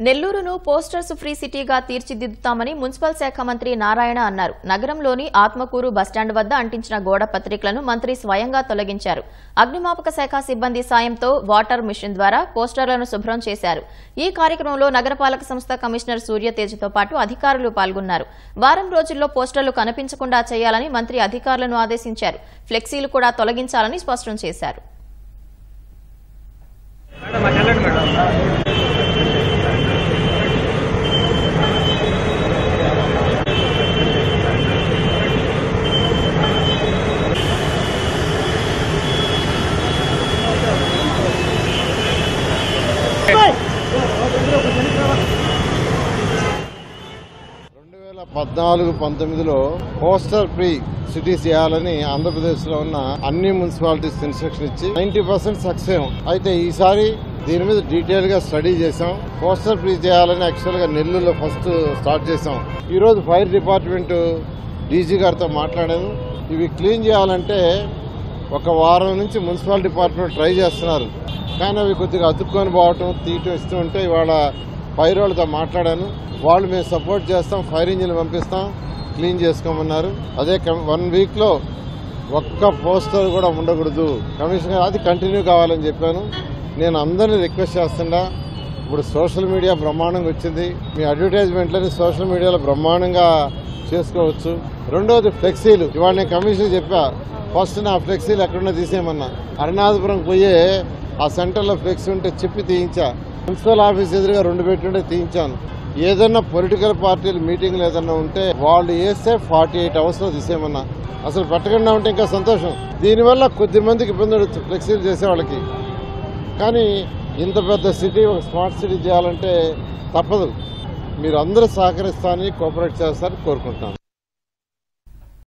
నెల్లూరును posters free సిటీగా తీర్చిదిద్దుతామని municipal శాఖ మంత్రి నారాయణ అన్నారు. నగరంలోని ఆత్మకూరు బస్టాండ్ వద్ద అంటించిన గోడ పత్రికలను మంత్రి స్వయంగా తొలగించారు. అగ్నిమాపక శాఖ సిబ్బంది సాయంతో వాటర్ మిషన్ ద్వారా పోస్టర్లను శుభ్రం చేశారు. ఈ కార్యక్రమంలో నగరపాలక సంస్థ కమిషనర్ సూర్యతేజతో పాటు అధికారులు పాల్గొన్నారు. వారం రోజుల్లో పోస్టర్లు కనిపించకుండా చేయాలని మంత్రి అధికారులను ఆదేశించారు. ఫ్లెక్సీలు కూడా తొలగించాలని స్పష్టం చేశారు. పోస్టర్ ఫ్రీ సిటీ చేయాలని ఆంధ్రప్రదేశ్ లో ఉన్న అన్ని మున్సిపాలిటీస్ ఇన్స్ట్రక్షన్ ఇచ్చి 90% సక్సెస్. అయితే ఈసారి దీని మీద డీటెయిల్ గా స్టడీ చేసాం. పోస్టర్ ఫ్రీ చేయాలని యాక్చువల్ గా నెల్లూరులో ఫస్ట్ స్టార్ట్ చేసాం. ఈ రోజు ఫైర్ డిపార్ట్మెంట్ డీజీ గారితో మాట్లాడాను. ఇవి క్లీన్ చేయాలంటే ఒక వారం నుంచి మున్సిపల్ డిపార్ట్మెంట్ ట్రై చేస్తున్నారు. కానీ అవి కొద్దిగా అతుక్కొని పోవటం తీయటం ఇస్తూ ఉంటే ఇవాళ ఫైర్ వాళ్ళతో మాట్లాడాను. వాళ్ళు మేము సపోర్ట్ చేస్తాం, ఫైర్ ఇంజిన్ పంపిస్తాం, క్లీన్ చేసుకోమన్నారు. అదే 1 వీక్ లో ఒక్క పోస్టర్ కూడా ఉండకూడదు కమిషనర్, అది కంటిన్యూ కావాలని చెప్పాను. నేను అందరినీ రిక్వెస్ట్ చేస్తున్నా. ఇప్పుడు సోషల్ మీడియా బ్రహ్మాండంగా వచ్చింది. మీ అడ్వర్టైజ్మెంట్లని సోషల్ మీడియాలో బ్రహ్మాండంగా చేసుకోవచ్చు. రెండోది ఫ్లెక్సీలు. ఇవాళ నేను కమిషనర్ చెప్పా, ఫస్ట్ నా ఫ్లెక్సీలు ఎక్కడున్నా తీసేయమన్నా. అరుణాధపురం పోయే ఆ సెంటర్లో ఫ్లెక్సీ ఉంటే చెప్పి తీయించా. మున్సిపల్ ఆఫీస్ ఎదురుగా 2 పెట్టుంటే తీయించాను. ఏదన్నా పొలిటికల్ పార్టీలు మీటింగ్లు ఏదన్నా ఉంటే వాళ్ళు వేస్తే 48 అవర్స్ లో తీసేయమన్నా. అసలు పెట్టకుండా ఉంటే ఇంకా సంతోషం. దీనివల్ల కొద్ది మందికి ఇబ్బంది ఫ్లెక్సీలు చేసే వాళ్ళకి. కానీ ఇంత పెద్ద సిటీ, ఒక స్మార్ట్ సిటీ చేయాలంటే తప్పదు. మీరు అందరూ సహకరిస్తారని, కోఆపరేట్ చేస్తారని కోరుకుంటున్నాను.